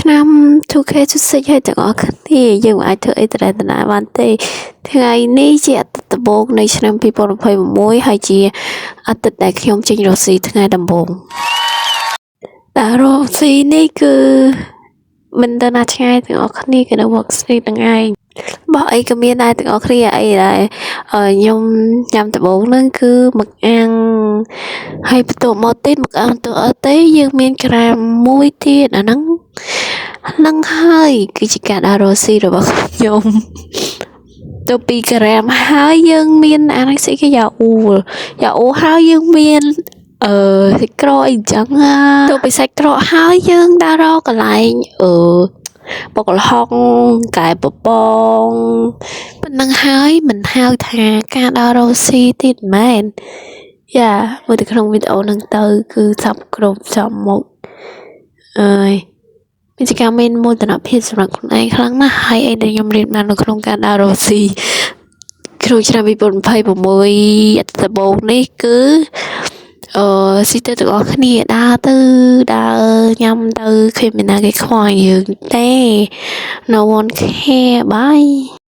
ឆ្នាំ 2K26 ហើយទាំងអស់គ្នាយើងមិនអាចធ្វើអីទៅណាបានទេថ្ងៃនេះជាអាទិត្យដំបូងនៃឆ្នាំ2026ហើយជាអាទិត្យដែលខ្ញុំចេញរកស៊ីថ្ងៃដំបូងតែរកស៊ីនេះគឺមិនទៅណាឆ្ងាយទាំងអស់គ្នាគឺនៅ work street ហ្នឹងឯងបោះអីក៏មានដែរទាំងអស់គ្នាអីដែរខ្ញុំញ៉ាំដំបូងហ្នឹងគឺមឹកអាំងហើយបន្ទាប់មកទៀតមឹកអាំងទៅអត់ទេយើងមានក្រាមមួយទៀតអាហ្នឹងហើយគឺជាការដើររកស៊ីរបស់ខ្ញុំទៅពីក្រាមហើយយើងមានអានេះស្អីគេយ៉ាអ៊ូហើយយើងមានសាច់ក្រកអីចឹងទៅពីសាច់ក្រកហើយយើងដើររកកន្លែងបកលហុងកែបបងប៉ុណ្ណឹងហើយមិនហៅថាការដើររកស៊ីទៀតមែនយ៉ាមើលទៅក្នុងវីដេអូហ្នឹងទៅគឺសពគ្រប់ចំមុខមានការមានមោទនភាពសម្រាប់ខ្លួនឯងខ្លាំងណាស់ហើយឯដែលខ្ញុំរៀនបាននៅក្នុងការដើររកស៊ីក្នុងឆ្នាំ2026អត្តដំបូងនេះគឺស៊ីទៅទាំងអស់គ្នាដើរញ៉ាំទៅគ្មានណាគេខ្វល់យើងទេ No one care bye